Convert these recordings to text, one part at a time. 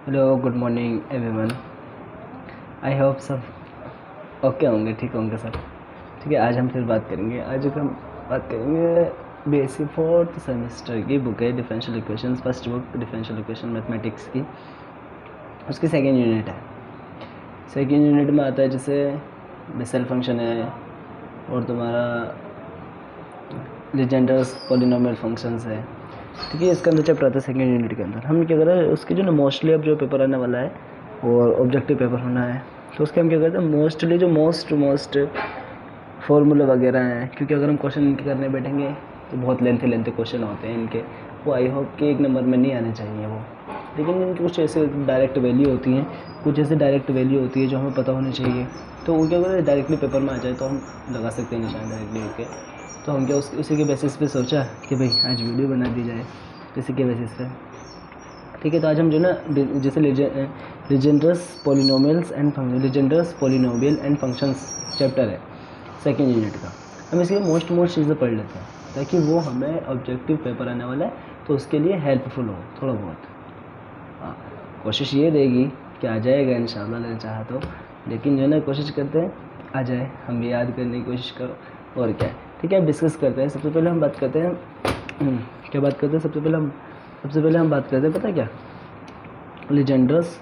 Hello, good morning everyone. I hope सब okay होंगे, ठीक होंगे सब। ठीक है, आज हम फिर बात करेंगे। आज हम बात करेंगे बीएससी फोर्थ सेमेस्टर की बुक है differential equations, first book differential equation mathematics की। उसकी सेकेंड यूनिट है। सेकेंड यूनिट में आता है जैसे बेसल फंक्शन है और तुम्हारा लीजेंडर्स पॉलिनोमियल फंक्शंस है। ठीक है, इसके अंदर चैप्टर आता है सेकेंड यूनिट के अंदर। हम क्या कर रहे हैं, उसकी जो ना मोस्टली अब जो पेपर आने वाला है और ऑब्जेक्टिव पेपर होना है, तो उसके हम क्या करते हैं, मोस्टली जो मोस्ट फॉर्मूला वगैरह हैं, क्योंकि अगर हम क्वेश्चन इनके करने बैठेंगे तो बहुत लेंथी क्वेश्चन होते हैं इनके, वो आई होप कि एक नंबर में नहीं आने चाहिए वो। लेकिन इनकी कुछ ऐसे डायरेक्ट वैल्यू होती हैं, कुछ ऐसे डायरेक्ट वैल्यू होती है जो हमें पता होनी चाहिए, तो वो क्या अगर डायरेक्टली पेपर में आ जाए तो हम लगा सकते हैं निशान डायरेक्टली होके। तो हम क्या उसी के बेसिस पे सोचा कि भाई आज वीडियो बना दी जाए इसी के बेसिस पे। ठीक है, तो आज हम जो ना जैसे Legendre's polynomials and Legendre's polynomial and functions chapter है सेकेंड यूनिट का, हम इसलिए मोस्ट चीज़ें पढ़ लेते हैं ताकि वो हमें ऑब्जेक्टिव पेपर आने वाला है तो उसके लिए हेल्पफुल हो थोड़ा बहुत। हाँ, कोशिश ये रहेगी कि आ जाएगा इंशाल्लाह अगर चाहा तो, लेकिन जो है ना कोशिश करते हैं आ जाए, हम भी याद करने की कोशिश करो और क्या है। ठीक है, अब डिस्कस करते हैं। सबसे पहले हम बात करते हैं क्या बात करते हैं सबसे पहले हम बात करते हैं, पता है क्या, लीजेंडर्स।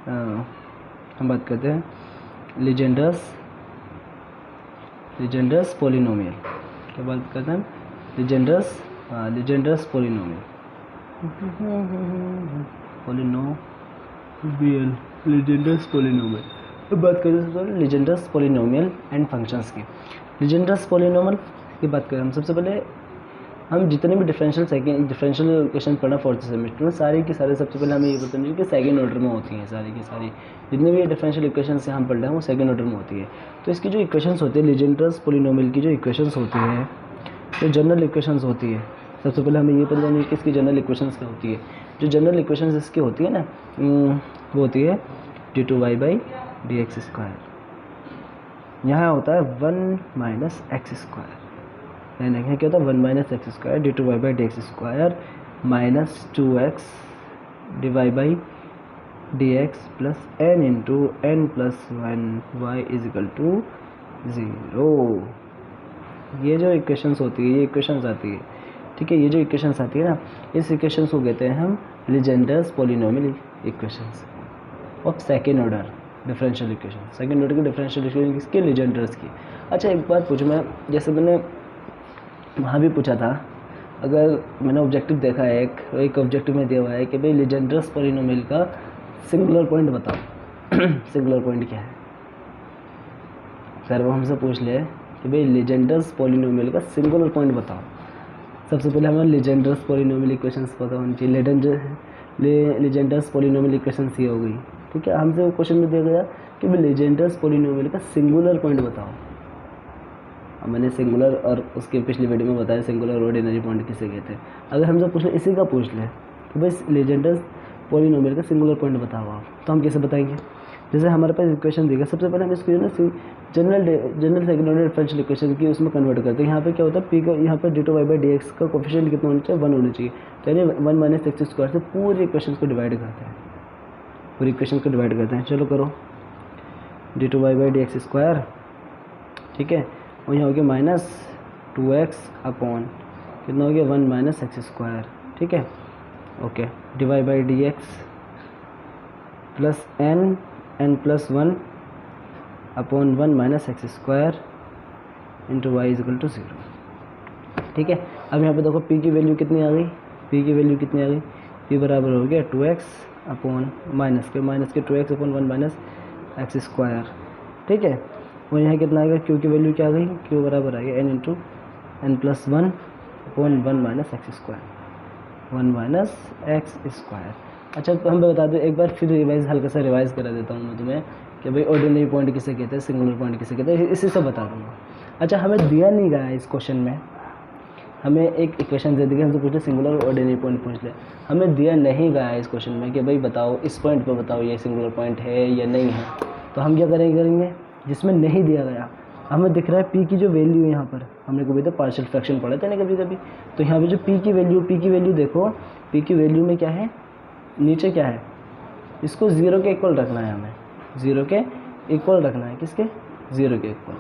हम बात करते हैं लीजेंडर्स पॉलिनोमियल। क्या बात करते हैं, लीजेंडर्स पॉलिनोमियल लीजेंडर्स पॉलिनोमियल। अब बात करते हैं सबसे पहले लीजेंडर्स पॉलिनोमियल एंड फंक्शंस की। लीजेंडर्स पॉलिनोमियल की बात करें हम, सबसे पहले हम जितने भी डिफरेंशियल इक्वेशन पढ़ा फोर्थ सेमेस्टर में, सारे की सारे सबसे पहले हमें ये पता नहीं कि सेकंड ऑर्डर में होती हैं। सारी की सारी जितने भी डिफरेंशियल इक्वेशंस हम पढ़ रहे हैं वो सेकंड ऑर्डर में होती है। तो इसकी जो इक्वेशंस होती है लीजेंडर्स पॉलिनोमियल की, जो इक्वेशंस होती है, जो जनरल इक्वेशंस होती है, सबसे पहले हमें ये पता नहीं कि इसकी जनरल इक्वेशंस क्या होती है। जो जनरल इक्वेशंस इसकी होती है ना, वो होती है d2y/dx²। यहाँ होता है 1 - x²। यानी क्या होता है 1 - x² d2y/dx² minus 2x dy/dx plus n into n plus 1 y = 0। ये जो इक्वेशंस होती है, ये इक्वेशंस आती है। ठीक है, ये जो इक्वेशंस आती है ना, इस इक्वेशंस को कहते हैं हम Legendre's polynomial equations of second order differential equation. Second order की डिफरेंशियल इक्वेशन किसके, लीजेंडर्स की। अच्छा, एक बात पूछूँ मैं, जैसे मैंने वहाँ भी पूछा था, अगर मैंने ऑब्जेक्टिव देखा है, एक ऑब्जेक्टिव में दिया हुआ है कि भाई लीजेंडर्स पॉलिनोमियल का सिंगुलर पॉइंट बताओ सिंगुलर पॉइंट क्या है। सर वो हमसे पूछ ले कि भाई लीजेंडर्स पॉलिनोमियल का सिंगुलर पॉइंट बताओ। सबसे पहले हमें लीजेंडर्स पॉलिनोमियल इक्वेशंस पता होनी चाहिए। लीजेंडर्स पॉलिनोमियल इक्वेशंस ये हो गई। ठीक है, हमसे वो क्वेश्चन में दिया गया कि भाई लीजेंडर्स पॉलिनोमियल का सिंगुलर पॉइंट बताओ। अब मैंने सिंगुलर और उसके पिछली वीडियो में बताया सिंगुलर और ऑर्डिनरी पॉइंट किसे कहते हैं। अगर हमसे पूछ ले इसी का पूछ ले कि भाई लीजेंडर्स पॉलिनोमियल का सिंगुलर पॉइंट बताओ आप, तो हम कैसे बताएंगे। जैसे हमारे पास इक्वेशन दी गई, सबसे पहले हम इसको general second order differential equation की उसमें कन्वर्ट करते हैं। यहाँ पे क्या होता है, पी का यहाँ पर d2y/dx का कोफिशिएंट कितना होना चाहिए, 1 होना चाहिए। तो यानी 1 - x² से पूरी इक्वेशन को डिवाइड करते हैं, चलो करो d2y/dx²। ठीक है, और यहाँ हो गया माइनस 2x अपॉन कितना हो गया 1 - x²। ठीक है, okay, dy/dx plus n plus 1 upon 1 - x² into y = 0। ठीक है, अब यहाँ पे देखो p की वैल्यू कितनी आ गई, p बराबर हो गया 2x अपॉन माइनस के 2x अपॉन 1 - x²। ठीक है, और यहाँ कितना आएगा, q की वैल्यू क्या आ गई, q बराबर आ गया n into n plus 1 upon 1 - x², 1 - x²। अच्छा, तो हम बता दो एक बार फिर हल्का सा रिवाइज करा देता हूँ मैं तुम्हें कि भाई ऑर्डिनरी पॉइंट किसे कहते हैं, सिंगुलर पॉइंट किसे कहते हैं, इसी से बता दूँगा। अच्छा, हमें दिया नहीं गया इस क्वेश्चन में, हमें एक इक्वेशन दे दी गई, हमसे पूछे सिंगुलर और ऑर्डिनरी पॉइंट पूछ ले, हमें दिया नहीं गया इस क्वेश्चन में कि भाई बताओ इस पॉइंट पे बताओ ये सिंगुलर पॉइंट है या नहीं है। तो हम क्या करेंगे जिसमें नहीं दिया गया, हमें दिख रहा है p की जो वैल्यू है, यहाँ पर हमने कभी तो पार्शियल फ्रैक्शन पढ़ा था ना कभी। तो यहाँ पे जो p की वैल्यू देखो, p की वैल्यू में क्या है, नीचे क्या है, इसको 0 के इक्वल रखना है, हमें 0 के इक्वल रखना है। किसके? 0 के equal.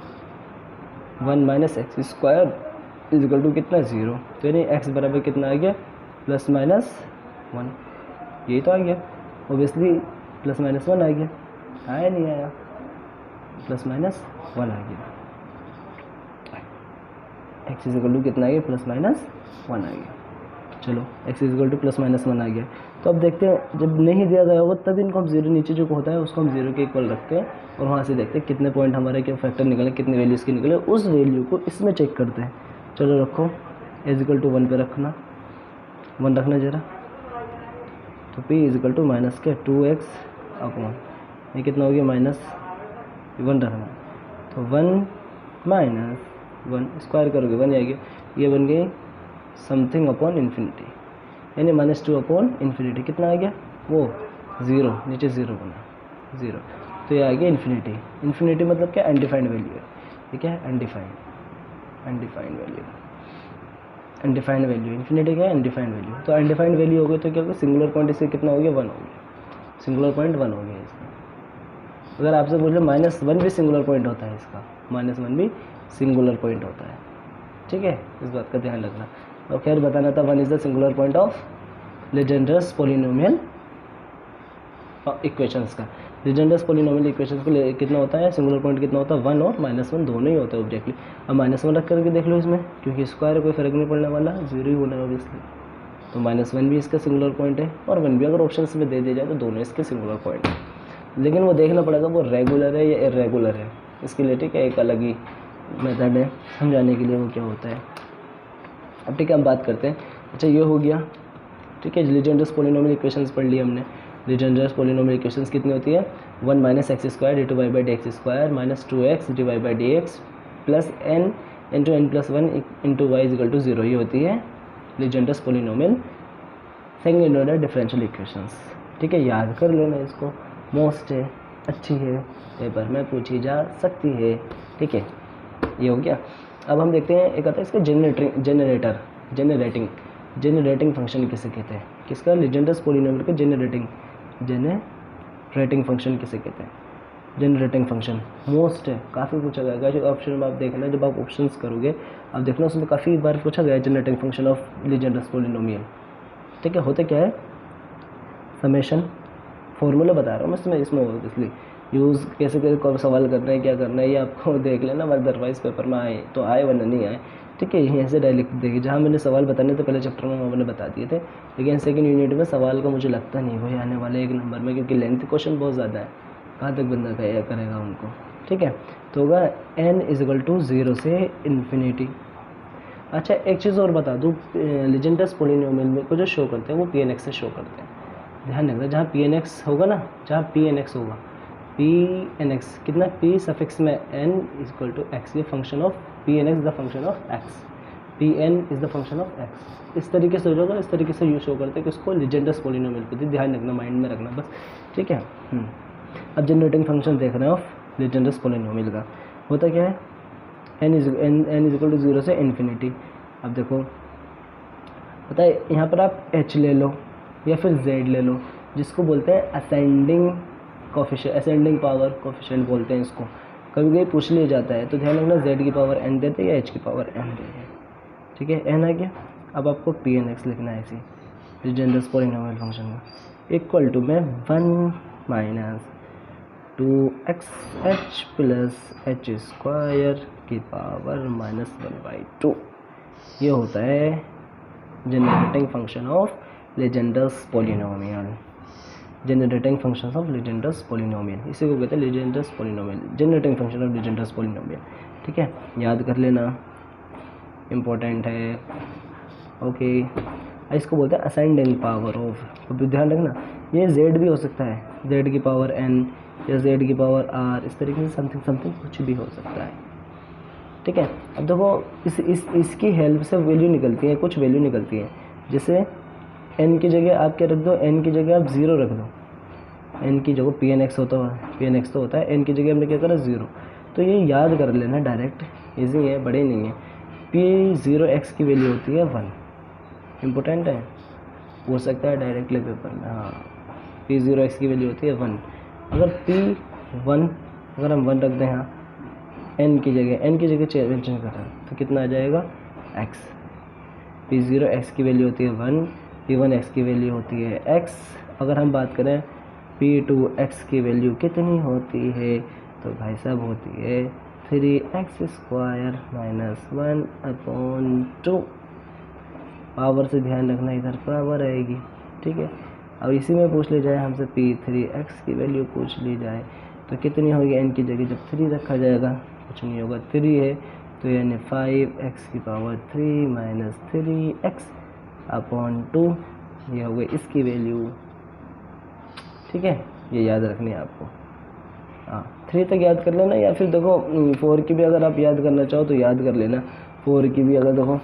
1 minus x square is equal to कितना? 0। तो यानी एक्स बराबर कितना आ गया? Plus minus 1। यही तो आ गया ओबियसली, प्लस माइनस 1 आ गया। आया नहीं आया? प्लस माइनस 1 आ गया। एक्स इज इक्वल टू कितना आ गया? प्लस माइनस 1 आ गया। चलो x is equal two plus minus 1 आ गया। तो अब देखते हैं, जब नहीं दिया गया होगा तब इनको हम 0 नीचे जो होता है उसको हम 0 के इक्वल रखते हैं और वहाँ से देखते हैं कितने पॉइंट हमारे क्या फैक्टर निकले, कितने वैल्यूज़ के निकले, उस वैल्यू को इसमें चेक करते हैं। चलो रखो, इज इक्वल टू 1 पे रखना, 1 रखना ज़रा। तो p is equal to minus के 2x अपॉन ये कितना हो गया? माइनस 1 रखना। तो 1 माइनस 1 स्क्वायर करोगे 1 आएगी, ये बन गई समथिंग अपॉन इन्फिनिटी, यानी -2 अपॉन इन्फिनिटी। कितना आ गया? वो 0, नीचे 0 बना 0। तो ये आ गया इन्फिनिटी। इन्फिनिटी मतलब क्या? अनडिफाइंड वैल्यू है। ठीक है, undefined value, undefined value. Infinity क्या है? Undefined value. तो अनडिफाइंड वैल्यू हो गई तो क्या होगा? सिंगुलर पॉइंट इससे कितना हो गया? 1 हो गया। सिंगुलर पॉइंट 1 हो गया इसका। अगर आपसे पूछ लो -1 भी सिंगुलर पॉइंट होता है इसका, -1 भी सिंगुलर पॉइंट होता है। ठीक है, इस बात का ध्यान रखना। और खैर बताना था 1 is the singular point of Legendre's polynomial equations का। लीजेंड्रस पॉलिनोमियल इक्वेशंस को कितना होता है? सिंगुलर पॉइंट कितना होता है? 1 और -1 दोनों ही होता है ऑब्जेक्टली। अब -1 रख करके देख लो इसमें, क्योंकि स्क्वायर कोई फर्क नहीं पड़ने वाला, 0 ही होना है ऑब्वियसली। तो -1 भी इसका सिंगुलर पॉइंट है और 1 भी अगर ऑप्शन में दे दिया जाए तो दोनों इसके सिंगुलर पॉइंट है। लेकिन वो देखना पड़ेगा वो रेगुलर है या इरेगुलर है, इसके लिए ठीक है एक अलग ही मेथड है समझाने के लिए वो क्या होता है। अब ठीक है, हम बात करते हैं। अच्छा ये हो गया, ठीक है। लीजेंड्रस पॉलिनोमियल इक्वेशंस पढ़ ली हमने। लीजेंड्रस पॉलिनोमियल इक्वेशंस कितनी होती है? 1 minus x square d two y by d x square minus 2x d y by d x plus n into n plus 1 into y is equal to 0। ये होती है Legendre's polynomial second order differential equations. ठीक है, याद कर लेना इसको, most है, अच्छी है, पेपर में पूछी जा सकती है। ठीक है, ये हो गया। अब हम देखते हैं एक आता है इसका जेनरेटिंग फंक्शन किसे कहते हैं? किसका? लीजेंड्रस पॉलिनोमियल का जेनरेटिंग फंक्शन किसे कहते हैं? जेनरेटिंग फंक्शन मोस्ट है, काफ़ी पूछा गया है। जो ऑप्शन में आप देखना, जब आप ऑप्शंस करोगे आप देखना उसमें काफ़ी बार पूछा गया है generating function of Legendre's polynomial. ठीक है, होते क्या है? समेशन फॉर्मूला बता रहा हूँ मैं इसमें इसलिए यूज़ कैसे सवाल करना है, क्या करना है, ये आपको देख लेना। अदरवाइज़ पेपर में आए तो आए वरना नहीं आए। ठीक है, यहीं से डायरेक्ट देखिए, जहाँ मैंने सवाल बताने तो पहले चैप्टर में मैंने बता दिए थे, लेकिन सेकंड यूनिट में सवाल का मुझे लगता नहीं वही आने वाले 1 नंबर में, क्योंकि लेंथ क्वेश्चन बहुत ज़्यादा है, कहाँ तक बंदा करेगा उनको। ठीक है, तो होगा n इज इक्वल टू 0 से इन्फिनिटी। अच्छा एक चीज़ और बता दूँ, लीजेंड्रस पॉलिनोमियल में को जो शो करते हैं वो pnx से शो करते हैं। ध्यान रखना, जहाँ pnx होगा ना, जहाँ pnx होगा, pnx कितना? p सफिक्स में n is equal to x, ये function of pnx the function of x, pn is the function of x। इस तरीके से हो जाएगा, इस तरीके से यूज शो करते हैं कि उसको लीजेंड्रस पॉलिनोमियल पे ध्यान रखना, माइंड में रखना बस। ठीक है, अब जनरेटिंग फंक्शन देख रहे हैं ऑफ लीजेंड्रस पॉलिनोमियल का। होता क्या है? n इज इक्वल टू 0 से इन्फिनिटी। अब देखो पता है, यहाँ पर आप h ले लो या फिर z ले लो, जिसको बोलते हैं ascending coefficient, ascending power coefficient बोलते हैं इसको। कभी कभी पूछ लिया जाता है, तो ध्यान रखना z की पावर n देते या h की पावर n देते। ठीक है, n आ गया। अब आपको pnx लिखना है इसी लीजेंड्रस पॉलिनोमियल फंक्शन में, इक्वल टू में 1 minus 2xh plus h square की पावर -1/2। ये होता है generating function of Legendre's polynomial. Generating function of Legendre's polynomial, इसी को कहते हैं Legendre's polynomial, generating function of Legendre's polynomial. ठीक है, याद कर लेना, इम्पोर्टेंट है। ओके, इसको बोलते हैं असेंडिंग पावर ऑफ। तो ध्यान रखना, ये z भी हो सकता है, z की पावर n या z की पावर r, इस तरीके से समथिंग कुछ भी हो सकता है। ठीक है, अब देखो इसकी हेल्प से वैल्यू निकलती है, कुछ वैल्यू निकलती है। जैसे n की जगह आप क्या रख दो? n की जगह आप 0 रख दो। n की जगह pnx होता है, pnx तो होता है, n की जगह हमने क्या करा? 0। तो ये याद कर लेना, डायरेक्ट इजी है, बड़े नहीं है। p0x की वैल्यू होती है 1। इम्पोर्टेंट है, हो सकता है डायरेक्टली पेपर में। हाँ, P0 x की वैल्यू होती है 1। अगर P1 अगर हम 1 रख दें यहाँ n की जगह चेंज कर रहे हैं तो कितना आ जाएगा x। P0 x की वैल्यू होती है 1, P1 x की वैल्यू होती है x। अगर हम बात करें P2 x की वैल्यू कितनी होती है तो भाई साहब होती है 3x स्क्वायर माइनस 1/2। पावर से ध्यान रखना, इधर पावर आएगी, ठीक है। अब इसी में पूछ ली जाए हमसे P3x की वैल्यू पूछ ली जाए तो कितनी होगी n की जगह जब 3 रखा जाएगा कुछ नहीं होगा, 3 है तो यानी 5x की पावर 3 माइनस 3x/2 ये हो गई इसकी वैल्यू, ठीक है। ये याद रखनी है आपको। हाँ 3 तक याद कर लेना, या फिर देखो 4 की भी अगर आप याद करना चाहो तो याद कर लेना। 4 की भी अगर देखो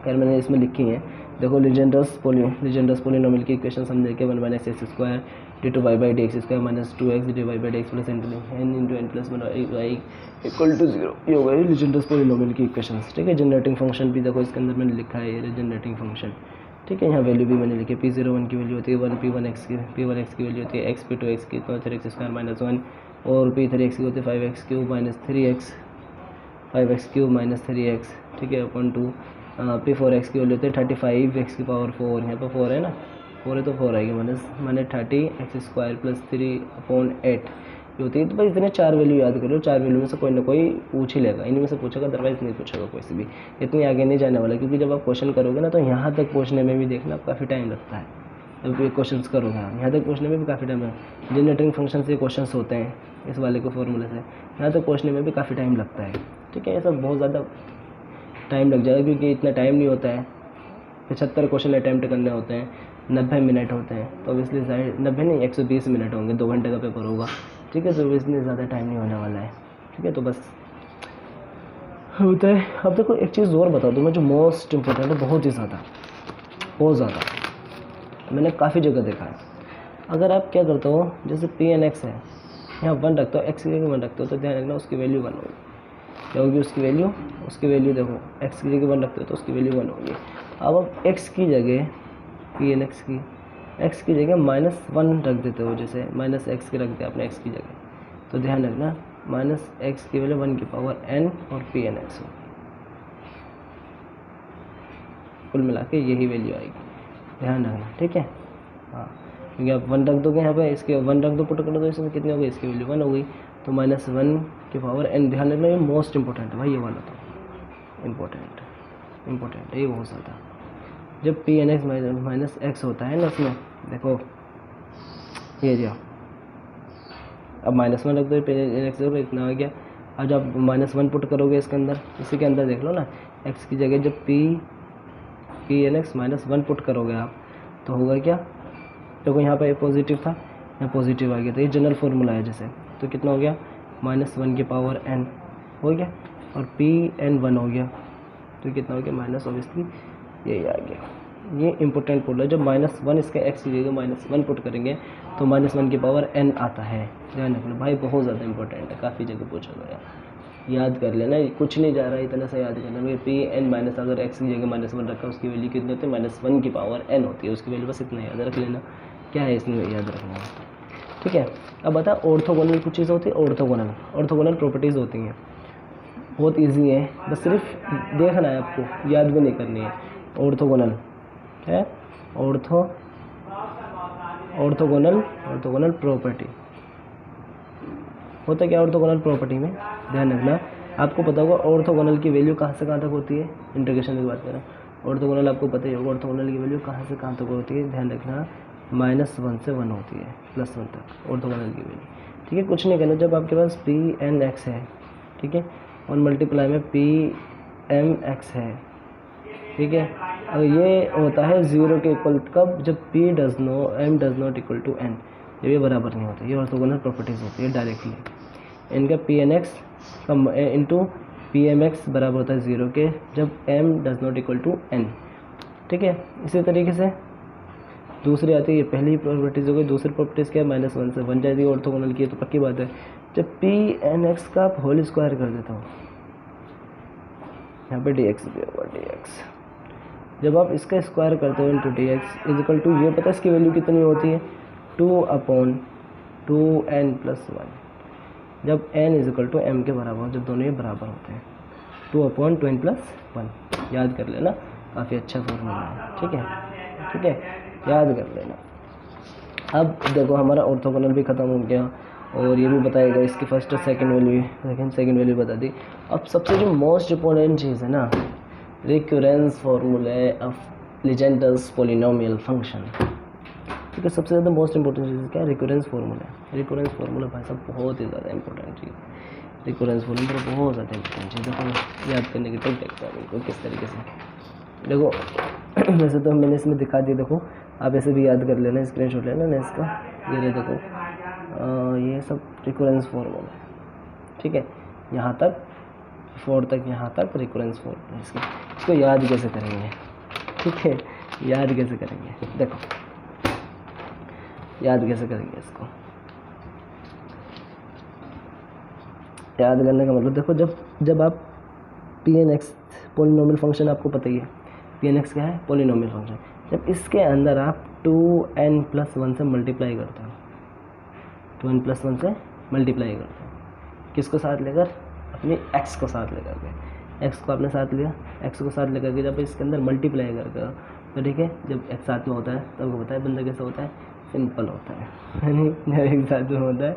खैर मैंने इसमें लिखी है, देखो लीजेंड्रस पोलिनोमियल की इक्वेशन समझे के 1 minus x square d/dx² minus 2x dy/dx plus n into n plus 1y equal to 0। ये हो गई लीजेंड्रस पोलिनोमियल की इक्वेशन, ठीक है। जनरेटिंग फंक्शन भी देखो इसके अंदर मैंने लिखा है, ये जनरेटिंग फंक्शन, ठीक है। यहाँ वैल्यू भी मैंने लिखी है, P01 की वैल्यू होती है 1, P1x की वैल्यू होती है x, P2x की तो 3x² माइनस 1 और P3x की होती है 5x³ minus 3x, 5x³ minus 3x, ठीक है, अपॉन 2। P4x की वैल्यू होती है 35x की पावर 4, यहाँ पर 4 है ना, 4 है तो 4 आएगी माइनस 30x² प्लस 3/8 ये होती है। तो भाई इतने 4 वैल्यू याद करो, 4 वैल्यू में से कोई ना कोई पूछ ही लेगा, इन्हीं में से पूछेगा, अदरवाइज नहीं पूछेगा कोई से भी। इतनी आगे नहीं जाने वाला, क्योंकि जब आप क्वेश्चन करोगे ना तो यहाँ तक पहुँचने में भी देखना आप काफ़ी टाइम लगता है। जब ये क्वेश्चन करोगे आप यहाँ तक पहुँचने में भी काफ़ी टाइम लगता है। जनरेटिंग फंक्शन से क्वेश्चन होते हैं इस वाले को फॉर्मूले से, यहाँ तक पहुँचने में भी काफ़ी टाइम लगता है, ठीक है। ये सब बहुत ज़्यादा टाइम लग जाएगा, क्योंकि इतना टाइम नहीं होता है। 75 क्वेश्चन अटैम्प्ट करने होते हैं, 90 मिनट होते हैं, तो ऑब्वियसली 90 नहीं 120 मिनट होंगे, 2 घंटे का पेपर होगा, ठीक है। तो इसलिए ज़्यादा टाइम नहीं होने वाला है, ठीक है। तो बस होता है। अब देखो एक चीज़ और बता दूँ मैं, जो मोस्ट इम्पोर्टेंट है, बहुत ज़्यादा मैंने काफ़ी जगह देखा है। अगर आप क्या करते हो, जैसे P(n)x है, यहाँ 1 रखते हो, x की जगह 1 रखते हो, तो ध्यान रखना उसकी वैल्यू 1 होगी। क्या होगी उसकी वैल्यू देखो, x की जगह 1 रखते हो तो उसकी वैल्यू 1 होगी। अब आप x की जगह P(n)x की x की जगह -1 रख देते हो, जैसे माइनस x की रख दिया आपने x की जगह, तो ध्यान रखना माइनस x की वैल्यू 1 की पावर n और P(n)x होगी, कुल मिला के यही वैल्यू आएगी, ध्यान रखना, ठीक है। हाँ क्योंकि आप 1 रख दोगे यहाँ पे, इसके 1 रख दो पुट कर दो, इसमें कितनी हो गई, इसकी वैल्यू 1 हो गई, तो -1 की पावर n। ध्यान रखना ये मोस्ट इंपॉर्टेंट है भाई, ये वाला तो इम्पोर्टेंट है ये बहुत ज़्यादा। जब P(n)x माइनस x होता है ना, इसमें देखो ये जो अब -1 रख दो, P(n)x देखो इतना आ गया। अब जब -1 पुट करोगे इसके अंदर, इसी के अंदर देख लो ना, x की जगह जब P(n)x -1 पुट करोगे आप तो होगा क्या, देखो यहाँ पे पॉजिटिव था, यहाँ पॉजिटिव आ गया, तो ये जनरल फार्मूला है जैसे, तो कितना हो गया -1 की पावर n हो गया, और P(n)1 हो गया, तो कितना हो गया माइनस, ऑब्वियसली यही आ गया। ये इंपॉर्टेंट पुट है, जब -1 इसके x की जगह -1 पुट करेंगे तो -1 की पावर n आता है, ध्यान रखना भाई, बहुत ज़्यादा इंपॉर्टेंट है, काफ़ी जगह पूछा गया, याद कर लेना, कुछ नहीं जा रहा है, इतना सा याद करना। P(n) माइनस अगर x की जगह -1 रखा, उसकी वैल्यू कितनी होती है, -1 की पावर n होती है, उसकी वैल्यू बस इतना याद रख लेना, क्या है इसमें याद रखना है, ठीक है। अब बता ऑर्थोगोनल कुछ चीज़ होती है, ऑर्थोगोनल प्रॉपर्टीज़ होती हैं, बहुत इजी है, बस सिर्फ देखना है आपको, याद भी नहीं करनी है। ऑर्थोगोनल है, ऑर्थोगोनल प्रॉपर्टी होता है क्या, ऑर्थोगोनल प्रॉपर्टी में ध्यान रखना, आपको पता होगा ऑर्थोगोनल की वैल्यू कहाँ से कहाँ तक होती है, इंटीग्रेशन की बात करें, ऑर्थोगोनल आपको पता ही होगा, ऑर्थोगोनल की वैल्यू कहाँ से कहाँ तक होती है, ध्यान रखना -1 से 1 होती है, +1 तक ऑर्थोगोनल की वैल्यू, ठीक है। कुछ नहीं करना, जब आपके पास P(n)x है, ठीक है, और मल्टीप्लाई में P(m)x है, ठीक है, और ये होता है 0 के इक्वल कब, जब m does not equal to n, जब ये बराबर नहीं होता, ये ऑर्थोगोनल प्रॉपर्टीज़ होती है डायरेक्टली। इनका P(n)x का इंटू P(m)x बराबर होता है 0 के, जब m does not equal to n, ठीक है। इसी तरीके से दूसरी आती है, ये पहली प्रॉपर्टीज़ हो गई, दूसरी प्रॉपर्टीज़ क्या है, -1 से 1 जाती है, ऑर्थोगोनल की है तो पक्की बात है। जब P(n)x का आप होल स्क्वायर कर देता हूँ, यहाँ पे dx भी होगा, dx जब आप इसका स्क्वायर करते हो into dx is equal to, ये पता है इसकी वैल्यू कितनी होती है, 2/2n+1, जब n इक्वल टू m के बराबर हो, जब दोनों ये बराबर होते हैं, 2/2n+1 याद कर लेना, काफ़ी अच्छा फॉर्मूला है। ठीक है, ठीक है, याद कर लेना। अब देखो हमारा ऑर्थोगोनल भी ख़त्म हो गया और ये भी बताएगा इसकी फर्स्ट और सेकंड वैल्यू, सेकंड वैल्यू बता दी। अब सबसे जो मोस्ट इंपॉर्टेंट चीज़ है ना, रिकरेंस फॉर्मूले ऑफ लीजेंड्रेस पॉलिनोमियल फंक्शन। ठीक है, सबसे ज़्यादा मोस्ट इंपॉर्टेंट चीज़ क्या है? Recurrence formula. रिकरेंस फार्मूला भाई साहब बहुत ही ज़्यादा इंपॉर्टेंट चीज़। रिकरेंस फार्मूला बहुत ज़्यादा इंपॉर्टेंट चीज़। देखो याद करने की ट्रिक देखता हूँ इनको किस तरीके से। देखो वैसे तो मैंने इसमें दिखा दिया, देखो आप ऐसे भी याद कर लेना, स्क्रीनशॉट लेना ना इसका। ये रहे देखो, ये सब रिकरेंस फार्मूला है। ठीक है, यहाँ तक 4 तक, यहाँ तक रिकरेंस फार्मूला। इसको याद कैसे करेंगे? ठीक है, याद कैसे करेंगे? देखो याद कैसे करेंगे इसको? याद करने का मतलब देखो, जब आप Pn(x) पॉलिनोमियल फंक्शन आपको पता ही है, Pn(x) क्या है? Polynomial function. जब इसके अंदर आप 2n+1 से मल्टीप्लाई करते हो, 2n+1 से मल्टीप्लाई करते हो, किसको साथ लेकर? अपनी x को साथ लेकर के। x को आपने साथ लिया, x को साथ लेकर के जब इसके अंदर मल्टीप्लाई करके, तो ठीक है, जब x साथ में होता है तो आपको पता है बंदा कैसा होता है? सिंपल होता है नहीं, जब एक साथ में होता है,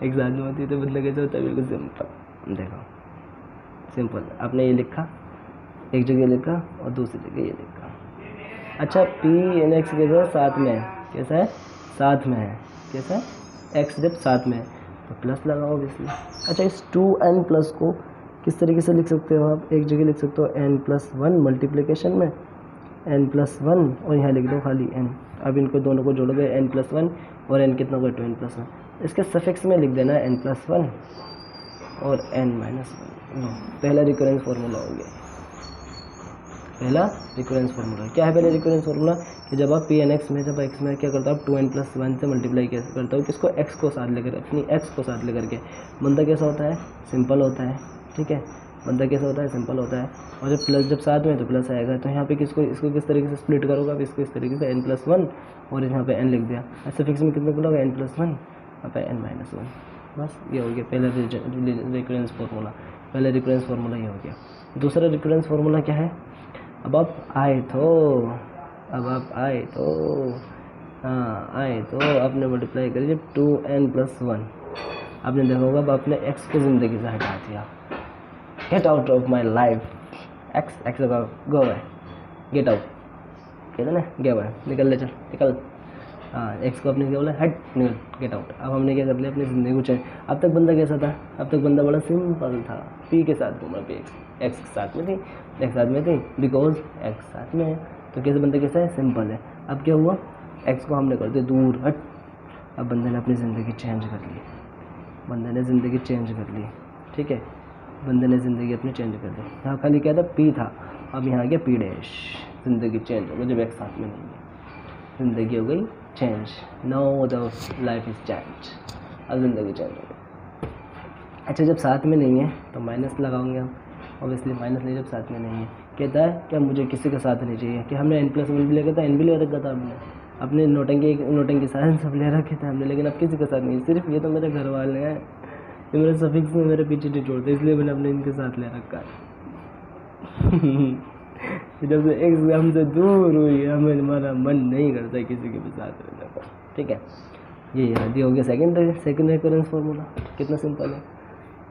एक साथ में होती है तो बंदा कैसा होता है? बिल्कुल सिंपल। देखो सिंपल, आपने ये लिखा, एक जगह लिखा और दूसरी जगह ये लिखा। अच्छा, Pn(x) कैसा साथ में है? कैसा है? साथ में है। कैसा है? x जब साथ में है तो प्लस लगाओ ऑब्वियसली। अच्छा, इस 2n+ को किस तरीके से लिख सकते हो आप? एक जगह लिख सकते हो n+1 मल्टीप्लिकेशन में, n+1 और यहाँ लिख दो खाली n। अब इनको दोनों को जोड़ोगे, n+1 और n कितना होगा? 2n+1। इसके सफिक्स में लिख देना n+1 और n-1। पहला रिकरेंस फार्मूला हो गया। पहला रिकरेंस फार्मूला क्या है? पहले रिकरेंस फार्मूला कि जब आप Pn(x) में, जब x में क्या करता हो? 2n+1 से मल्टीप्लाई कैसे करता हो? किसको? x को साथ लेकर, अपनी x को साथ लेकर के। बंदा कैसा होता है? सिंपल होता है। ठीक है, बंदा कैसा होता है? सिंपल होता है। और जब प्लस, जब साथ में तो प्लस आएगा। तो यहाँ पे इसको किस तरीके से स्प्लिट करोगे आप? इसको इस तरीके से n+1 और यहाँ पे n लिख दिया। ऐसे फिक्स में कितने बोलोगे? n+1 यहाँ पे n-1। बस ये हो गया पहला रिकरेंस फार्मूला। पहला रिकरेंस फार्मूला ये हो गया। दूसरा रिकरेंस फार्मूला क्या है? अब आप आए तो आपने मल्टीप्लाई करी जब 2n+1, आपने देखा होगा अब आपने x को ज़िंदगी से हटा दिया। Get out of my life, x लगा, गो अवे, गेट आउट, कहते ना, गया हुआ, निकल ले, चल निकल। हाँ, एक्स को अपने क्या बोला? हट, निकल, गेट आउट। अब हमने क्या कर लिया? अपनी ज़िंदगी को चेंज। अब तक बंदा कैसा था? अब तक बंदा बड़ा सिंपल था। पी के साथ घूमा, पी एक्स के साथ में थी, एक्स साथ में थी, बिकॉज एक्स साथ में है। तो कैसे बंदा कैसा है? सिंपल है। अब क्या हुआ? एक्स को हमने कर दिया दूर, हट। अब बंदे ने अपनी ज़िंदगी चेंज कर ली, बंदे ने ज़िंदगी चेंज कर ली। ठीक है, बंदे ने ज़िंदगी अपनी चेंज कर दी। यहाँ खाली क्या था? पी था, अब यहाँ गया पी डैश। ज़िंदगी चेंज हो गई जब एक साथ में नहीं है, ज़िंदगी हो गई change. Know the life is change, अब ज़िंदगी चेंज हो गई। अच्छा, जब साथ में नहीं है तो माइनस लगाओगे हम, ऑब्वियसली माइनस नहीं, जब साथ में नहीं है। कहता है क्या मुझे किसी का साथ नहीं चाहिए, कि हमने n+1 भी लेकर था, n भी ले रखा था हमने, अपने नोटंकी साथ सब ले रखे थे हमने, लेकिन अब किसी का साथ नहीं। सिर्फ ये तो मेरे घर वाले हैं, ये मेरे सफिक्स में मेरे पीछे नहीं छोड़ते, इसलिए मैंने अपने इनके साथ ले रखा है। जब से एक्स हमसे दूर हुई, हमें हमारा मन नहीं करता किसी के भी साथ रहने का। ठीक है, ये याद ही हो गया। सेकंड रिकरेंस फार्मूला कितना सिंपल है।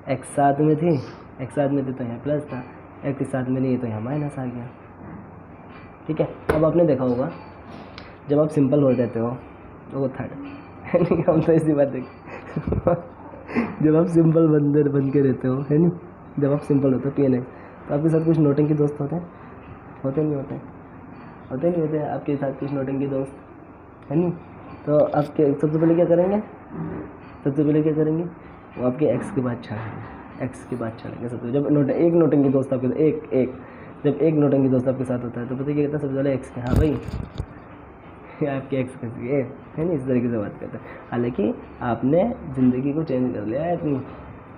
एक्स साथ में थी, एक्स साथ में थी तो यहाँ प्लस था, एक्स साथ में नहीं है तो यहाँ माइनस आ गया। ठीक है, अब आपने देखा होगा जब आप सिंपल हो जाते हो तो वो थर्ड हम तो ऐसी बात देखें जब आप सिंपल बन के रहते हो, है नहीं, जब आप सिंपल होते हो Pn(x), तो आपके साथ कुछ नोटंकी दोस्त होते हैं? होते नहीं होते? होते नहीं होते? आपके साथ कुछ नोटंकी दोस्त, है नहीं? तो आपके सबसे पहले क्या करेंगे? वो आपके एक्स के बाद छाड़ेंगे, एक्स के बाद छाड़ेंगे सबसे। जब एक नोटंकी दोस्त आपके जब एक नोटंकी दोस्त आपके साथ होता है तो पता क्या कहता है? सबसे पहले एक्स के, हाँ भाई आपके एक्स कैसी है नहीं, इस तरीके से बात करते हैं। हालांकि आपने ज़िंदगी को चेंज कर लिया है अपनी,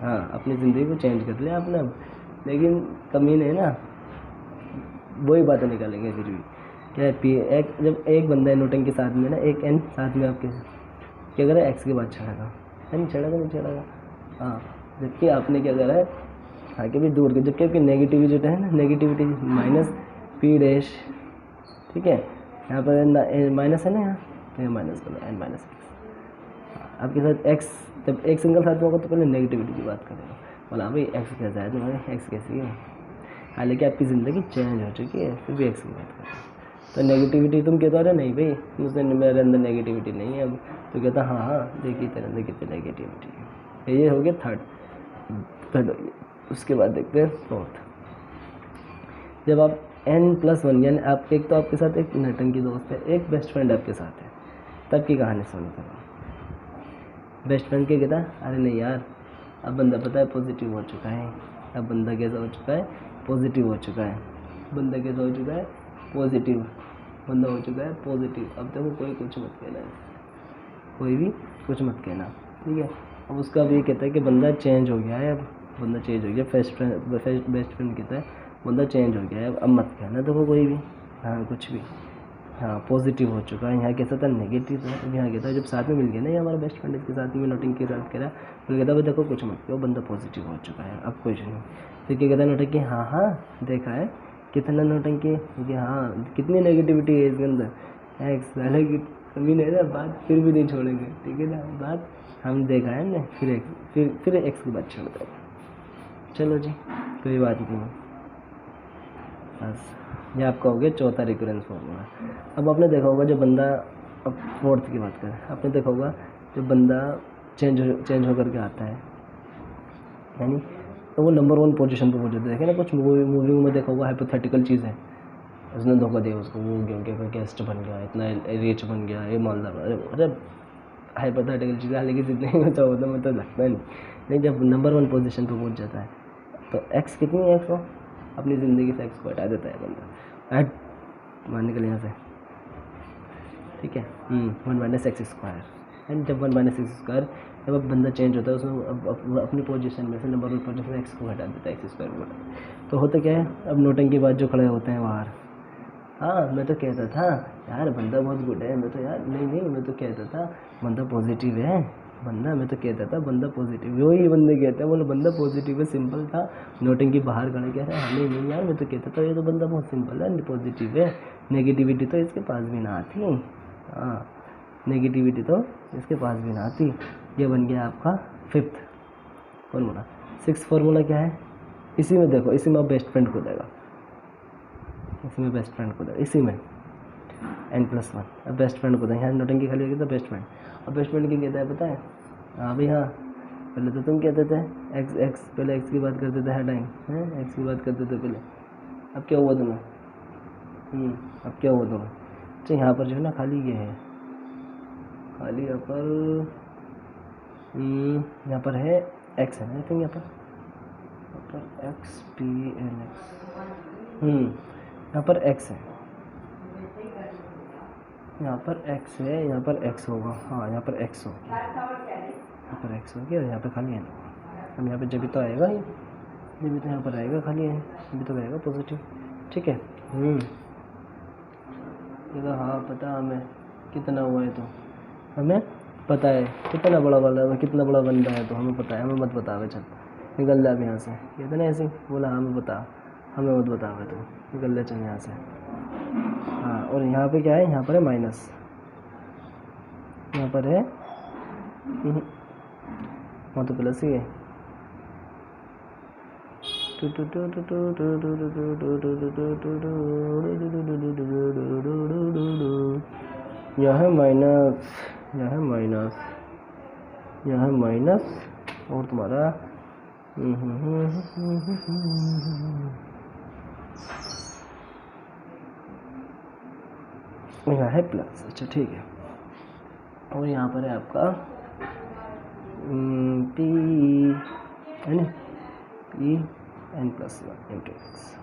हाँ अपनी ज़िंदगी को चेंज कर लिया आपने अब, लेकिन कमी नहीं ना, वही बातें निकालेंगे फिर भी। क्या है? जब एक बंदा है नोटंकी के साथ में ना, एक एन साथ में आपके, क्या करा, एक्स के बाद चढ़ेगा, है नहीं, चढ़ेगा नहीं चढ़ेगा, हाँ। जबकि आपने क्या करा है, आगे भी दूर के, जबकि आपकी नेगेटिविटी जो है ना, नेगेटिविटी माइनस पी डैश, ठीक है, यहाँ पर माइनस है ना, यहाँ तो ये माइनस करो एन माइनस एक्स। आपके साथ एक्स, जब एक सिंगल साथ में होगा तो पहले नेगेटिविटी की बात करेगा, बोला भाई एक्स कैसा है तुम्हारे, एक्स कैसी है, हालांकि आपकी ज़िंदगी चेंज हो चुकी है, फिर भी एक्स की बात करें। तो नेगेटिविटी तुम कहते हो नहीं भाई मुझसे मेरे अंदर नेगेटिविटी नहीं है अब, तो कहता हाँ देखिए तेरे अंदर कितनी नेगेटिविटी है। ये हो गया थर्ड हो गया। उसके बाद देखते हैं फोर्थ। जब आप n+1 यानी आप एक तो आपके साथ एक नटंकी दोस्त है, एक बेस्ट फ्रेंड आपके साथ है, तब की कहानी सुनते हो। बेस्ट फ्रेंड क्या कहता है, अरे नहीं यार अब बंदा पता है पॉजिटिव हो चुका है, अब बंदा कैसा हो चुका है, पॉजिटिव हो चुका है, बंदा कैसा हो चुका है, पॉजिटिव, बंदा हो चुका है पॉजिटिव। अब देखो कोई कुछ मत कहना है, कोई भी कुछ मत कहना, ठीक है। अब उसका अब ये कहता है कि बंदा चेंज हो गया है, अब बंदा चेंज हो गया, बेस्ट फ्रेंड कहता है बंदा चेंज हो गया है, अब मत कहना देखो कोई भी, हाँ कुछ भी, हाँ पॉजिटिव हो चुका है। यहाँ कैसा था नेगेटिव है, अब यहाँ कहता है जब साथ में मिल गया ना ये हमारा बेस्ट फ्रेंड, इसके साथ में नोटिंग के साथ कह रहा है, फिर कहता है देखो कुछ मत कहो, बंदा पॉजिटिव हो चुका है, अब कुछ नहीं। फिर क्या कहता है नोटिंग की, हाँ हाँ देखा है कितना नोटंकी, क्योंकि हाँ कितनी नेगेटिविटी है इसके अंदर, एक्स हालांकि कभी नहीं ना बात, फिर भी नहीं छोड़ेंगे, ठीक है ना, बात हम देखा है ना, फिर एक्स की बात छोड़ देगा। चलो जी कोई बात नहीं, बस ये आपका हो गया चौथा रिकरेंस फॉर्मूला। अब आपने देखा होगा जो बंदा, अब फोर्थ की बात करें, आपने देखा होगा जो बंदा चेंज होकर के आता है, यानी तो वो नंबर 1 पोजीशन पे पहुंच जाता है। देखे ना कुछ मूवी में देखा होगा, हाइपोथेटिकल चीज़ है, उसने धोखा दिया उसको, वो कोई गेस्ट बन गया, इतना रिच बन गया, ये मालदार, अरे हाइपोथेटिकल चीज़ है, लेकिन जितने में तो होता मतलब लगता नहीं। लेकिन जब नंबर 1 पोजीशन पे पहुंच जाता है तो एक्स कितनी है, एक्स हो अपनी ज़िंदगी से एक्स को हटा देता है बंदा, हट मान निकल यहाँ से, ठीक है। 1 - x², एंड जब 1 - x², जब अब बंदा चेंज होता है उसमें अब अपनी पोजीशन में से नंबर 1 पोजीशन एक्स को हटा देता है, x² को। तो होता क्या है, अब नोटिंग के बाद जो खड़े होते हैं बाहर, हाँ मैं तो कहता था यार बंदा बहुत गुड है, मैं तो यार नहीं मैं तो कहता था बंदा पॉजिटिव है, बंदा मैं तो कहता था बंदा पॉजिटिव, वही बंदे कहते हैं बोलो बंदा पॉजिटिव है, सिंपल था। नोटिंग के बाहर खड़े कह रहे हैं नहीं यार मैं तो कहता था ये तो बंदा बहुत सिंपल है, पॉजिटिव है, नेगेटिविटी तो इसके पास भी ना आती, हाँ नेगेटिविटी तो इसके पास भी ना आती। ये बन गया आपका 5th फॉर्मूला। 6th फॉर्मूला क्या है, इसी में देखो, इसी में आप बेस्ट फ्रेंड को देगा, इसी में बेस्ट फ्रेंड को देगा, इसी में n+1 अब बेस्ट फ्रेंड को देगा। यहाँ नोटिंग की खाली होगी तो बेस्ट फ्रेंड, अब बेस्ट फ्रेंड की कहता है पता है, हाँ भाई हाँ पहले तो तुम कहते थे एक्स पहले एक्स की बात करते थे, हर टाइम है एक्स की बात करते थे पहले, अब क्या हुआ तुम्हें, अब क्या हुआ तुम्हें। अच्छा यहाँ पर जो है ना खाली ये है, खाली यहाँ पर है एक्स है, आई थिंक यहाँ पर एक्स पी एन एक्स, यहाँ पर एक्स है, यहाँ पर एक्स है, यहाँ पर एक्स होगा, हाँ यहाँ पर एक्स होगा, यहाँ पर एक्स हो गया, यहाँ पे खाली है ना, हम यहाँ पे जब भी तो आएगा ही, जब भी तो यहाँ पर आएगा खाली है, जब तो आएगा पॉजिटिव, ठीक है। ये हाँ पता हमें कितना हुआ है, तो हमें पता है कितना बड़ा वाला, कितना बड़ा बंदा है, तो हमें पता है, हमें मत बतावे, चल निकल जा यहाँ से, कहते ना ऐसे बोला हमें बता, हमें मत बतावे, तो निकल ले चल यहाँ से। हाँ और यहाँ पे क्या है, यहाँ पर है माइनस, यहाँ पर है वहाँ तो प्लस ही है, यह है माइनस, यह है माइनस, यह है माइनस, और तुम्हारा यहाँ है प्लस, अच्छा ठीक है। और यहाँ पर है आपका पी है ना, पी n+1 इंटू एक्स,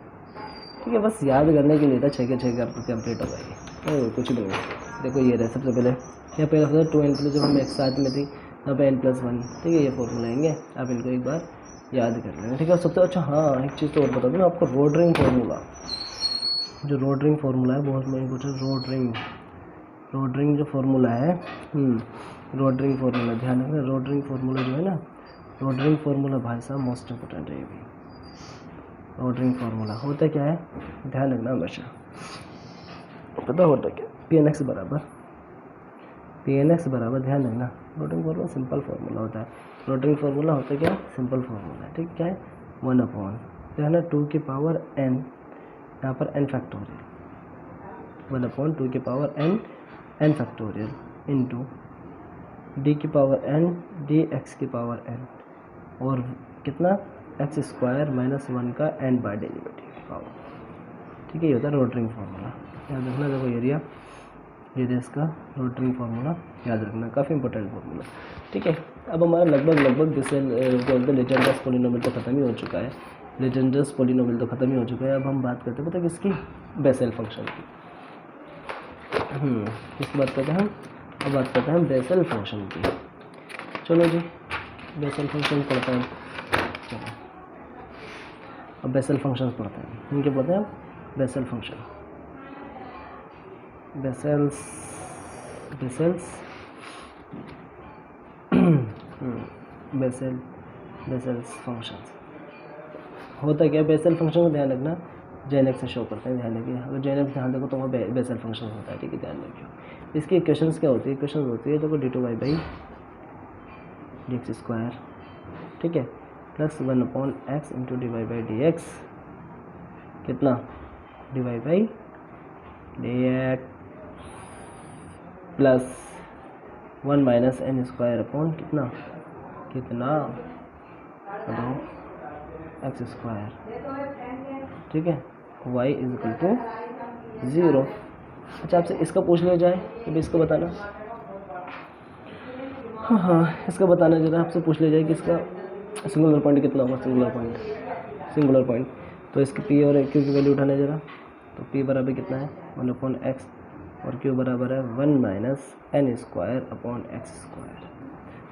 ठीक है। बस याद करने के लिए था, 6 के 6 का आपको कंप्लीट हो गई, कुछ भी नहीं। देखो ये रहा सबसे पहले, यहाँ पे रखा था 2n+, जब हम एक साथ में थी यहाँ पे n+1, ठीक है। ये फॉर्मूला आएंगे, आप इनको एक बार याद कर लेना, ठीक है। सबसे अच्छा हाँ एक चीज़ तो और बता दूँ आपको, रोडरिंग फार्मूला, जो रोडरिंग फार्मूला है बहुत इंपॉर्टेंट, रोडरिंग जो फार्मूला है रोडरिंग फार्मूला, ध्यान रखना रोडरिंग फार्मूला जो है ना, रोडरिंग फार्मूला भाई साहब मोस्ट इंपॉर्टेंट है ये भी। रोडरिंग फार्मूला होता क्या है, ध्यान रखना हमेशा, पता होता क्या, पी एन एक्स बराबर ध्यान रखना, रोडरिंग फार्मूला सिंपल फार्मूला होता है। रोडरिंग फार्मूला होता क्या है, सिंपल फार्मूला है, ठीक है। क्या है, 1/, ध्यान है 2 की पावर n, यहाँ पर n फैक्टोरियल, 1/2 की power n factorial into d की पावर n dx की पावर n, और कितना x² - 1 का n बाय डेरिवेटिव की पावर, ठीक है। ये होता है रोटरिंग फार्मूला, याद रखना। देखो एरिया ये इसका रोटरिंग फार्मूला याद रखना, काफ़ी इंपॉर्टेंट फार्मूला, ठीक है। अब हमारा लगभग बेसेल लेजेंडर्स पॉलिनोमियल तो ख़त्म ही हो चुका है, लेजेंडर्स पॉलिनोमियल तो ख़त्म ही हो चुका है। अब हम बात करते हैं, पता है किसकी, बेसेल फंक्शन की। किसकी बात करते हैं हम, अब बात करते हैं बेसेल फंक्शन की। चलो जी, बेसेल फंक्शन पढ़ते हैं। चलो अब बेसेल फंक्शन पढ़ते हैं। इनके पढ़ते हैं बेसेल फंक्शन, बेसेल्स फंक्शंस होता क्या है। बेसेल फंक्शन को ध्यान रखना जेन एक्स से शो करते हैं, ध्यान रखिए। अगर जेन एक्स ध्यान देखो तो वहाँ बेसेल फंक्शन होता है, ठीक है, ध्यान रखिए। इसकी इक्वेशंस क्या होती है, इक्वेशंस होती है देखो d2y/dx², ठीक है, प्लस 1/x इंटू dy/dx, कितना dy/dx प्लस 1 - n² अपॉन कितना x², ठीक है, y = 0। अच्छा, आपसे इसका पूछ लिया जाए कि इसको बताना, हाँ इसका बताना जरा, आपसे पूछ लिया जाए कि इसका सिंगुलर पॉइंट कितना होगा, सिंगुलर पॉइंट। तो इसकी p और q की वैल्यू उठाना जरा। तो p बराबर कितना है 1/x और q बराबर है 1 - n² अपॉन x²।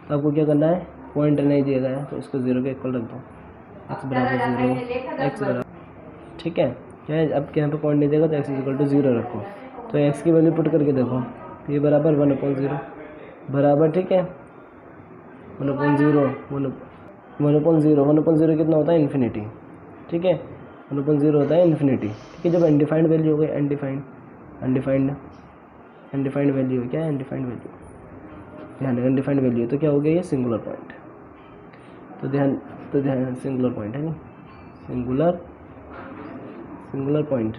तो आपको क्या करना है, पॉइंट नहीं दिया गया है तो इसको 0 के इक्वल रख दो, x बराबर 0, x बराबर, ठीक है। क्या है, अब यहाँ पे पॉइंट नहीं देगा तो x = 0 रखो। तो x की वैल्यू पुट करके देखो, p बराबर 1/0 बराबर, ठीक है, 1/0 कितना होता है, इन्फिनिटी, ठीक है, 1/0 होता है इन्फिनिटी, ठीक है। जब अनडिफाइंड वैल्यू हो गई, अनडिफाइंड वैल्यू क्या है, अनडिफाइंड वैल्यू, ध्यान अनडिफाइंड वैल्यू तो क्या हो गया, ये सिंगुलर पॉइंट। तो ध्यान सिंगुलर पॉइंट है नहीं, सिंगुलर पॉइंट।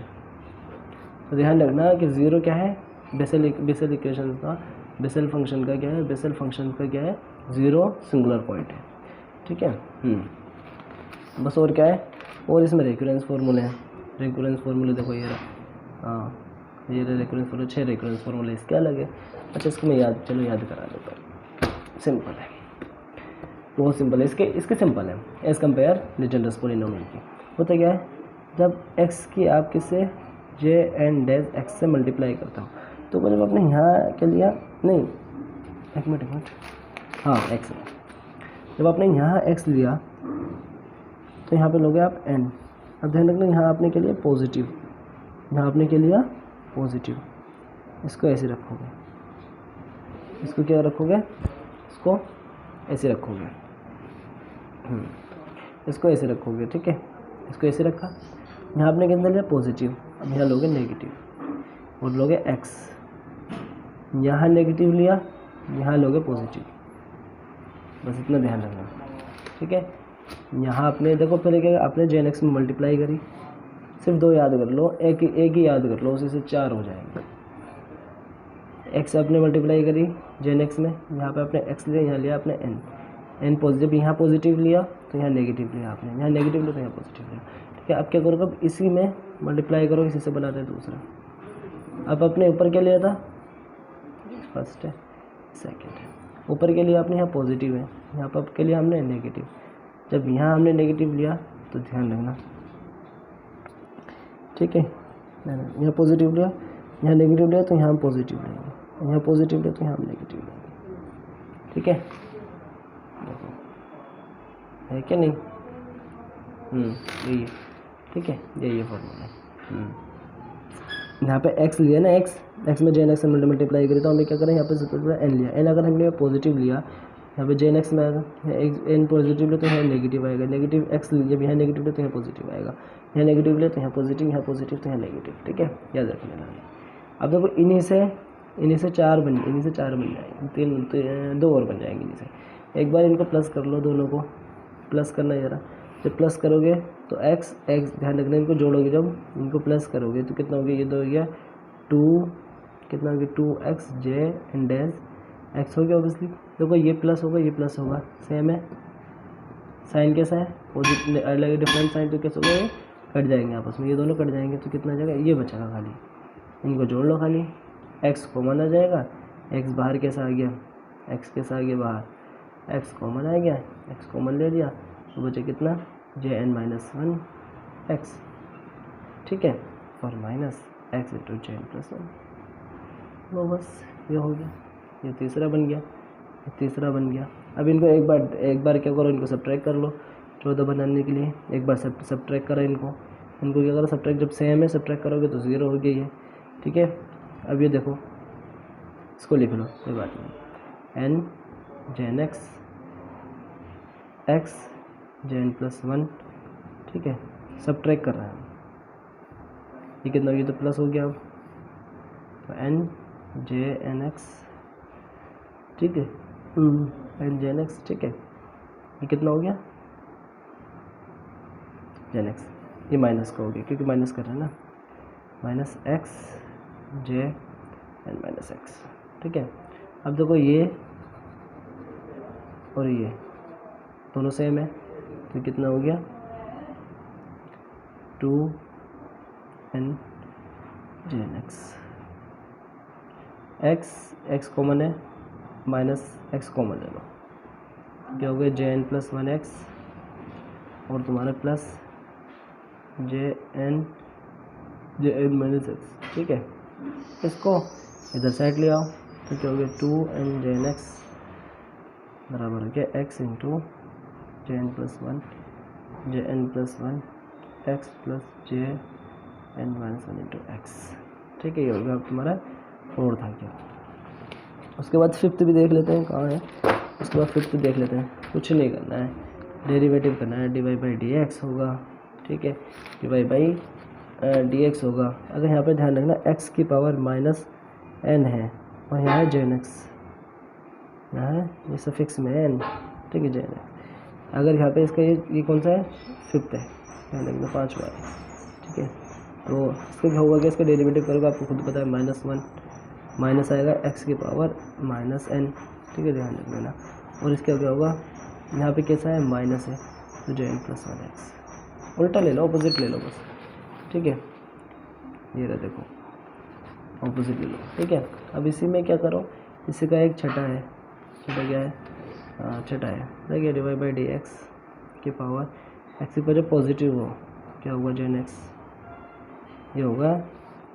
तो ध्यान रखना कि 0 क्या है, बेसेल इक्वेशन का, बेसेल फंक्शन का क्या है, बेसेल फंक्शन का क्या है, 0 सिंगुलर पॉइंट है, ठीक है। बस और क्या है, और इसमें रेक्यूरेंस फार्मूले हैं। रेक्यूरेंस फार्मूले देखो ये रहा, हाँ ये रेक्यूरेंस फार्मूले, 6 रेक्यूरेंस फार्मूले इसके अलग है। अच्छा, इसको मैं याद करा देता हूँ, सिंपल है, बहुत सिंपल है। इसके सिंपल है एज कम्पेयर लेजेंडर्स पॉलिनोमियल की। होता क्या है, जब x की आप किससे j(n)(x) से मल्टीप्लाई करता हूँ, तो जब आपने यहाँ के लिया, नहीं एक मिनट, हाँ x, जब आपने यहाँ x लिया तो यहाँ पे लोगे आप n। अब ध्यान रखना, यहाँ आपने के लिए पॉजिटिव, यहाँ आपने के लिया पॉजिटिव, इसको ऐसे रखोगे, इसको क्या रखोगे, इसको ऐसे रखोगे, इसको ऐसे रखोगे, ठीक है, इसको ऐसे रखा। यहाँ आपने कितना लिया पॉजिटिव, अब यहाँ लोगे नेगेटिव और लोगे x, यहाँ नेगेटिव लिया, यहाँ लोगे पॉजिटिव, बस इतना ध्यान रखना, ठीक है। यहाँ आपने देखो पहले क्या, आपने जेन एक्स में मल्टीप्लाई करी, सिर्फ 2 याद कर लो, एक ही याद कर लो, उसी से 4 हो जाएंगे। x आपने मल्टीप्लाई करी जेन एक्स में, यहाँ पे आपने x लिया, यहाँ लिया आपने n पॉजिटिव, यहाँ पॉजिटिव लिया तो यहाँ नेगेटिव लिया आपने, यहाँ नेगेटिव लिया तो यहाँ पॉजिटिव लिया, ठीक है। अब क्या करोगे, अब इसी में मल्टीप्लाई करो, इसी से बनाते हैं दूसरा। अब अपने ऊपर क्या लिया था, फर्स्ट है, सेकेंड है, ऊपर के लिए आपने यहाँ पॉजिटिव है, यहाँ पर के लिए हमने नेगेटिव। जब यहाँ हमने नेगेटिव लिया तो ध्यान रखना, ठीक है, यहाँ पॉजिटिव लिया, यहाँ नेगेटिव लिया तो यहाँ हम पॉजिटिव लेंगे, यहाँ पॉजिटिव लिया तो यहाँ हम नेगेटिव लेंगे, ठीक है। देखो है क्या नहीं, यही है, ठीक है, यही है फॉर्मूला। यहाँ पे x लिया ना, x में jn x से मल्टीप्लाई करें तो हमने क्या करें, यहाँ पे सबसे पहले n लिया, n अगर हमने पॉजिटिव लिया, यहाँ पे jn x में आएगा, n पॉजिटिव ले तो यहाँ नेगेटिव आएगा, नेगेटिव x जब यहाँ नेगेटिव ले तो यहाँ पॉजिटिव आएगा, यहाँ नेगेटिव ले तो यहाँ पॉजिटिव तो यहाँ नेगेटिव, ठीक है, याद रखने लगे। अब देखो इन्हीं से 4 बन जाएंगे, 2 और बन जाएंगे इन्हीं से। एक बार इनको प्लस कर लो, दोनों को प्लस करना है ज़रा, जब प्लस करोगे तो x ध्यान रखना, इनको जोड़ोगे, जब इनको प्लस करोगे तो कितना हो गया, ये तो हो गया 2, कितना हो गया 2x j and dash x हो गया ऑब्वियसली। देखो ये प्लस होगा, ये प्लस होगा, सेम है, साइन कैसा है पॉजिटिव, अलग डिफरेंट साइन, तो कैसे होगा, कट जाएंगे आपस में, ये दोनों कट जाएंगे, तो कितना आ जाएगा, ये बचेगा खाली, इनको जोड़ लो खाली, x कॉमन आ जाएगा, x बाहर कैसा आ गया, x कैसा आ गया बाहर, x कॉमन आ गया, x कॉमन ले लिया, तो बचे कितना jn-1 x, ठीक है, और माइनस x इंटू jn+1, वो बस ये हो गया, ये तीसरा बन गया। अब इनको एक बार क्या करो, इनको सब्ट्रैक्ट कर लो 14 बनाने के लिए, एक बार सब्ट्रैक्ट करो इनको क्या करो, सब्ट्रैक्ट जब सेम है सब्ट्रैक्ट करोगे तो 0 हो गया ये, ठीक है। अब ये देखो, इसको लिख लो, कोई बात नहीं, n jn x jn+1, ठीक है, सब्ट्रैक्ट कर रहे हैं, ये कितना हो गया, तो प्लस हो गया, अब तो n jn x, ठीक है, n jn x, ठीक है, ये कितना हो गया jn x, ये माइनस का हो गया क्योंकि माइनस कर रहे हैं ना, माइनस x jn-x, ठीक है। अब देखो ये और ये दोनों सेम है, तो कितना हो गया 2n jn x कॉमन है, माइनस x कॉमन ले लो, क्या हो गया jn+1x और तुम्हारा प्लस jn -x, ठीक है। इसको इधर साइड ले आओ तो क्या हो गया 2n jn x बराबर हो गया x into jn+1 x plus jn-1 into x, ठीक है, ये हो गया तुम्हारा 4th आ गया। उसके बाद 5th भी देख लेते हैं कहाँ है, उसके बाद 5th देख लेते हैं, कुछ नहीं करना है, डेरिवेटिव करना है, dy/dx होगा, ठीक है, dy/dx होगा। अगर यहाँ पे ध्यान रखना x की पावर -n है और यहाँ है jn x, यहाँ है ये सफिक्स में n, ठीक है, jn x। अगर यहाँ पे इसका ये कौन सा है, 5th है, ध्यान रखना 5वां है, ठीक है। तो इसका क्या होगा कि इसका डेरिवेटिव करोगे, आपको खुद पता है -1 माइनस आएगा x की पावर -n, ठीक है, ध्यान रख लेना। और इसका क्या होगा, यहाँ पे कैसा है माइनस है, तो jn+1x, उल्टा ले लो, ऑपोजिट ले लो बस, ठीक है, ये रहा देखो ऑपोजिट ले लो, ठीक है। अब इसी में क्या करो, इसी का एक छठा है, छठा क्या है, छठा है, देखिए dy/dx की पावर x की पावर पॉजिटिव हो, क्या होगा jn x, ये होगा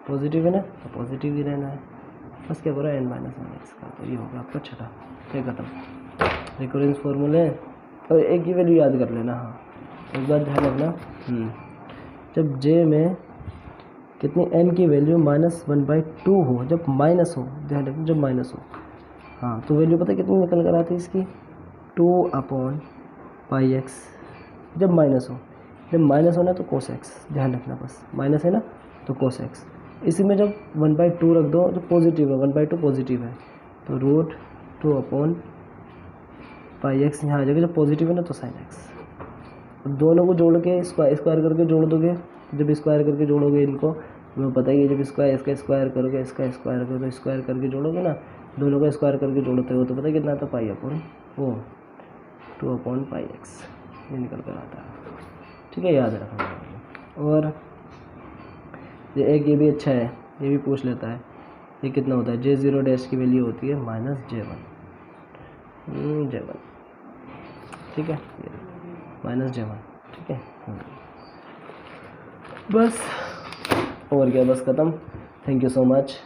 पॉजिटिव है ना, तो पॉजिटिव ही रहना है, बस क्या करो n-1x का, तो ये होगा आपका छठा, ठीक है, खत्म। रिकरेंस फॉर्मूले और एक की वैल्यू याद कर लेना, हाँ एक बार ध्यान रखना, जब j में कितनी n की वैल्यू -1/2 हो, जब माइनस हो, ध्यान रखना जब माइनस हो, हाँ तो वैल्यू पता कितनी निकल कर आती है इसकी 2/πx, जब माइनस हो, जब माइनस होना तो cos x, ध्यान रखना बस, माइनस है ना तो cos x। इसी में जब 1/2 रख दो जो पॉजिटिव है, 1/2 पॉजिटिव है तो √2/πx यहाँ आ जाएगा, जब पॉजिटिव है ना तो sin x। दोनों को जोड़ के स्क्वायर करके जोड़ दोगे, जब स्क्वायर करके जोड़ोगे इनको, तुम्हें पता ही है, जब इसका स्क्वायर करोगे, इसका स्क्वायर करोगे, स्क्वायर करके जोड़ोगे ना, दोनों का स्क्वायर करके जोड़ते हो तो पता कितना आता है, पाई/2/πx, ये निकल कर आता है, ठीक है, याद रखना। और ये भी अच्छा है, ये भी पूछ लेता है, ये कितना होता है, j0 की वैल्यू होती है -j1, ठीक है, -j1, ठीक है, बस और क्या, बस ख़त्म। Thank you so much.